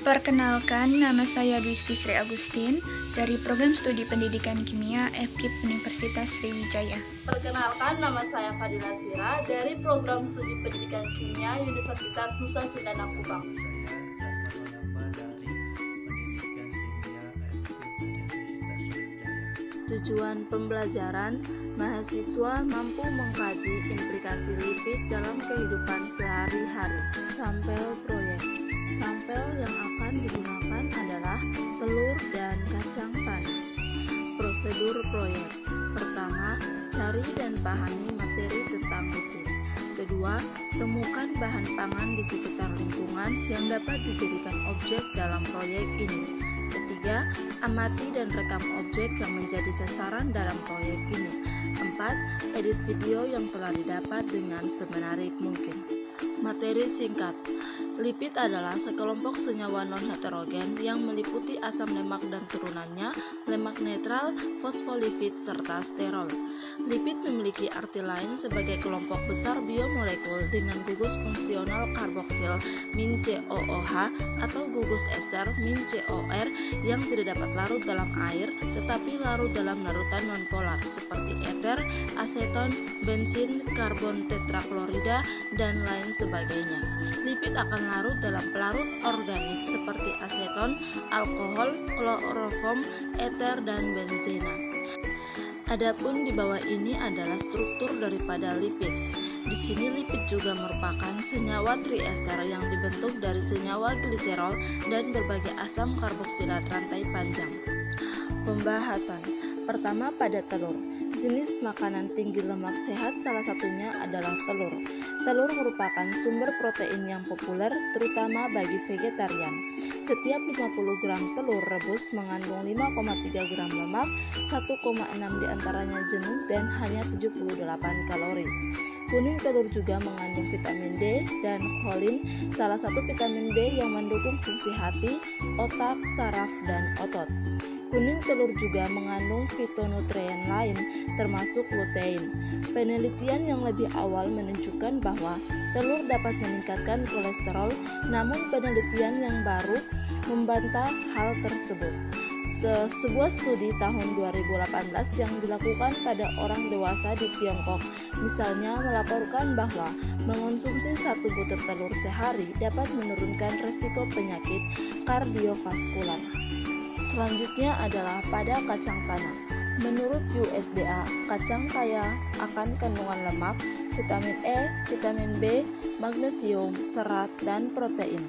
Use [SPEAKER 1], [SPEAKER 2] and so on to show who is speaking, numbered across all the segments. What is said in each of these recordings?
[SPEAKER 1] Perkenalkan, nama saya Dwisti Sri Agustin dari Program Studi Pendidikan Kimia FKIP Universitas Sriwijaya.
[SPEAKER 2] Perkenalkan, nama saya Fadila Sira dari Program Studi Pendidikan Kimia Universitas Nusa Cendana Kupang. Tujuan pembelajaran, mahasiswa mampu mengkaji implikasi lipid dalam kehidupan sehari-hari. Sampel proyek. Sampel yang akan digunakan adalah telur dan kacang tanah. Prosedur proyek. Pertama, cari dan pahami materi tentang lipid. Kedua, temukan bahan pangan di sekitar lingkungan yang dapat dijadikan objek dalam proyek ini. Ketiga, amati dan rekam objek yang menjadi sasaran dalam proyek ini. 4. Edit video yang telah didapat dengan semenarik mungkin. Materi singkat. Lipid adalah sekelompok senyawa non-heterogen yang meliputi asam lemak dan turunannya, lemak netral, fosfolipid, serta sterol. Lipid memiliki arti lain sebagai kelompok besar biomolekul dengan gugus fungsional karboksil -COOH atau gugus ester -COR yang tidak dapat larut dalam air tetapi larut dalam larutan nonpolar seperti eter, aseton, bensin, karbon tetraklorida, dan lain sebagainya. Lipid akan larut dalam pelarut organik seperti aseton, alkohol, kloroform, eter, dan benzena. Adapun di bawah ini adalah struktur daripada lipid. Di sini lipid juga merupakan senyawa triester yang dibentuk dari senyawa gliserol dan berbagai asam karboksilat rantai panjang. Pembahasan. Pertama, pada telur. Jenis makanan tinggi lemak sehat salah satunya adalah telur. Telur merupakan sumber protein yang populer terutama bagi vegetarian. Setiap 50 gram telur rebus mengandung 5,3 gram lemak, 1,6 diantaranya jenuh dan hanya 78 kalori. Kuning telur juga mengandung vitamin D dan kolin, salah satu vitamin B yang mendukung fungsi hati, otak, saraf, dan otot. Kuning telur juga mengandung fitonutrien lain, termasuk lutein. Penelitian yang lebih awal menunjukkan bahwa telur dapat meningkatkan kolesterol, namun penelitian yang baru membantah hal tersebut. Sebuah studi tahun 2018 yang dilakukan pada orang dewasa di Tiongkok, misalnya melaporkan bahwa mengonsumsi 1 butir telur sehari dapat menurunkan risiko penyakit kardiovaskular. Selanjutnya adalah pada kacang tanah. Menurut USDA, kacang kaya akan kandungan lemak, vitamin E, vitamin B, magnesium, serat, dan protein.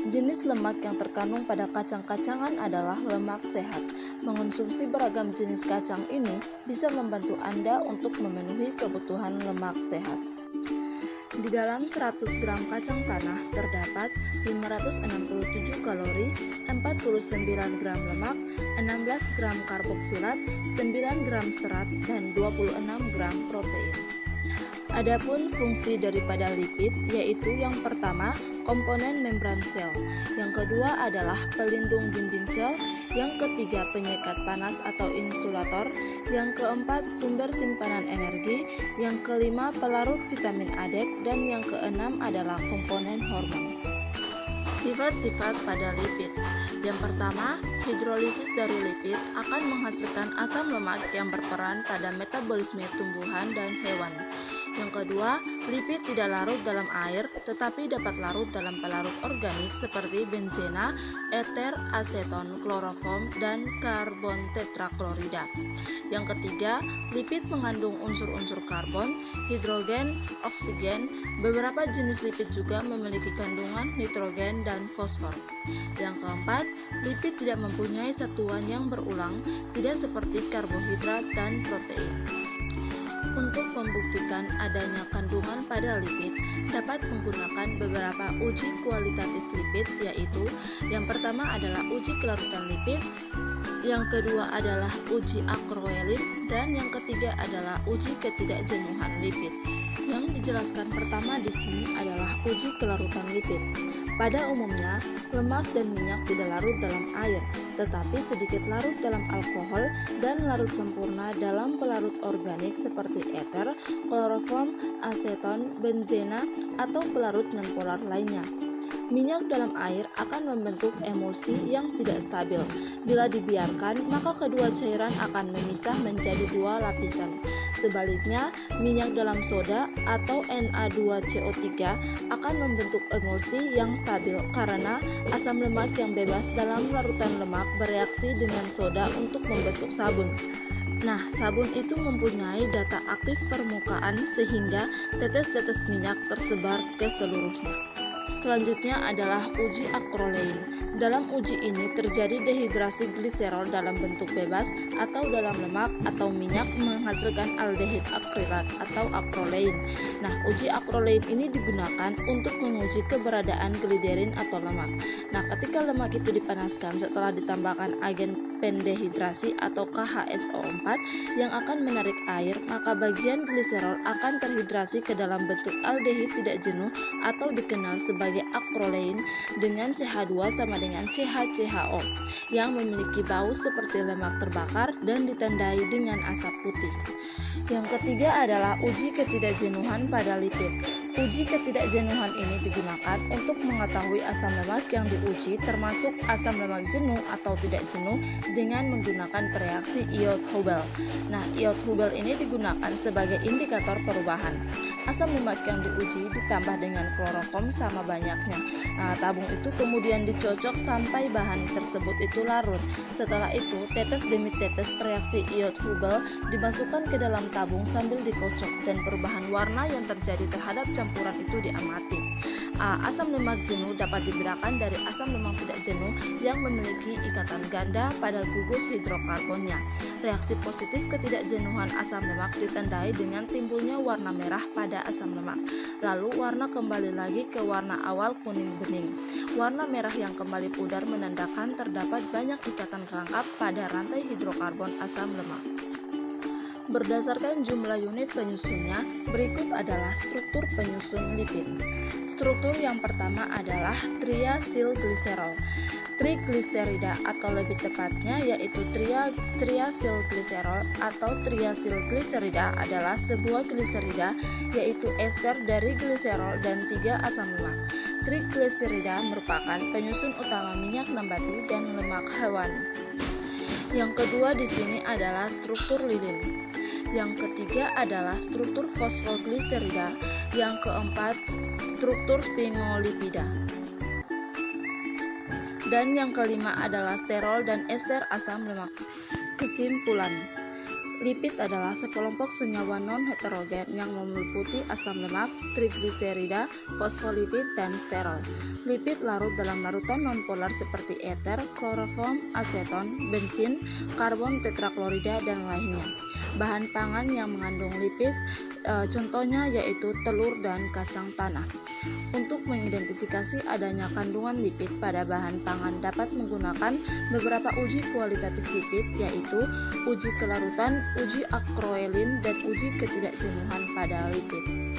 [SPEAKER 2] Jenis lemak yang terkandung pada kacang-kacangan adalah lemak sehat. Mengonsumsi beragam jenis kacang ini bisa membantu Anda untuk memenuhi kebutuhan lemak sehat. Di dalam 100 gram kacang tanah terdapat 567 kalori, 49 gram lemak, 16 gram karboksilat, 9 gram serat, dan 26 gram protein. Adapun fungsi daripada lipid yaitu yang pertama, komponen membran sel, yang kedua adalah pelindung dinding sel, yang ketiga penyekat panas atau insulator, yang keempat sumber simpanan energi, yang kelima pelarut vitamin A, dan yang keenam adalah komponen hormon. Sifat-sifat pada lipid. Yang pertama, hidrolisis dari lipid akan menghasilkan asam lemak yang berperan pada metabolisme tumbuhan dan hewan. Yang kedua, lipid tidak larut dalam air tetapi dapat larut dalam pelarut organik seperti benzena, eter, aseton, kloroform, dan karbon tetraklorida. Yang ketiga, lipid mengandung unsur-unsur karbon, hidrogen, oksigen. Beberapa jenis lipid juga memiliki kandungan nitrogen dan fosfor. Yang keempat, lipid tidak mempunyai satuan yang berulang, tidak seperti karbohidrat dan protein. Untuk membuktikan adanya kandungan pada lipid, dapat menggunakan beberapa uji kualitatif lipid, yaitu yang pertama adalah uji kelarutan lipid, yang kedua adalah uji akroelin, dan yang ketiga adalah uji ketidakjenuhan lipid. Yang dijelaskan pertama di sini adalah uji kelarutan lipid. Pada umumnya, lemak dan minyak tidak larut dalam air, tetapi sedikit larut dalam alkohol dan larut sempurna dalam pelarut organik seperti eter, kloroform, aseton, benzena, atau pelarut nonpolar lainnya. Minyak dalam air akan membentuk emulsi yang tidak stabil. Bila dibiarkan, maka kedua cairan akan memisah menjadi dua lapisan. Sebaliknya, minyak dalam soda atau Na2CO3 akan membentuk emulsi yang stabil karena asam lemak yang bebas dalam larutan lemak bereaksi dengan soda untuk membentuk sabun. Nah, sabun itu mempunyai data aktif permukaan sehingga tetes-tetes minyak tersebar ke seluruhnya. Selanjutnya adalah uji akrolein. Dalam uji ini terjadi dehidrasi gliserol dalam bentuk bebas atau dalam lemak atau minyak menghasilkan aldehid akrilat atau akrolein. Nah, uji akrolein ini digunakan untuk menguji keberadaan gliderin atau lemak. Nah, ketika lemak itu dipanaskan setelah ditambahkan agen pendehidrasi atau KHSO4 yang akan menarik air, maka bagian gliserol akan terhidrasi ke dalam bentuk aldehid tidak jenuh atau dikenal sebagai akrolein dengan CH2 sama dengan CHCHO yang memiliki bau seperti lemak terbakar dan ditandai dengan asap putih. Yang ketiga adalah uji ketidakjenuhan pada lipid. Uji ketidakjenuhan ini digunakan untuk mengetahui asam lemak yang diuji termasuk asam lemak jenuh atau tidak jenuh dengan menggunakan reaksi Iod-Hubel. Nah, Iod-Hubel ini digunakan sebagai indikator perubahan. Asam lemak yang diuji ditambah dengan kloroform sama banyaknya. Nah, tabung itu kemudian dicocok sampai bahan tersebut itu larut. Setelah itu, tetes demi tetes reaksi Iod-Hubel dimasukkan ke dalam tabung sambil dikocok dan perubahan warna yang terjadi terhadap campuran itu diamati. Asam lemak jenuh dapat dibedakan dari asam lemak tidak jenuh yang memiliki ikatan ganda pada gugus hidrokarbonnya. Reaksi positif ketidakjenuhan asam lemak ditandai dengan timbulnya warna merah pada asam lemak. Lalu warna kembali lagi ke warna awal kuning bening. Warna merah yang kembali pudar menandakan terdapat banyak ikatan rangkap pada rantai hidrokarbon asam lemak. Berdasarkan jumlah unit penyusunnya, berikut adalah struktur penyusun lipid. Struktur yang pertama adalah triasilgliserol. Trigliserida atau lebih tepatnya yaitu triasilgliserol atau triasilgliserida adalah sebuah gliserida yaitu ester dari gliserol dan 3 asam lemak. Trigliserida merupakan penyusun utama minyak nabati dan lemak hewani. Yang kedua di sini adalah struktur lilin. Yang ketiga adalah struktur fosfogliserida. Yang keempat, struktur sphingolipida. Dan yang kelima adalah sterol dan ester asam lemak. Kesimpulan, lipid adalah sekelompok senyawa non-heterogen yang meliputi asam lemak, trigliserida, fosfolipid, dan sterol. Lipid larut dalam larutan nonpolar seperti eter, kloroform, aseton, bensin, karbon tetraklorida, dan lainnya. Bahan pangan yang mengandung lipid contohnya yaitu telur dan kacang tanah. Untuk mengidentifikasi adanya kandungan lipid pada bahan pangan dapat menggunakan beberapa uji kualitatif lipid yaitu uji kelarutan, uji akrolein, dan uji ketidakjenuhan pada lipid.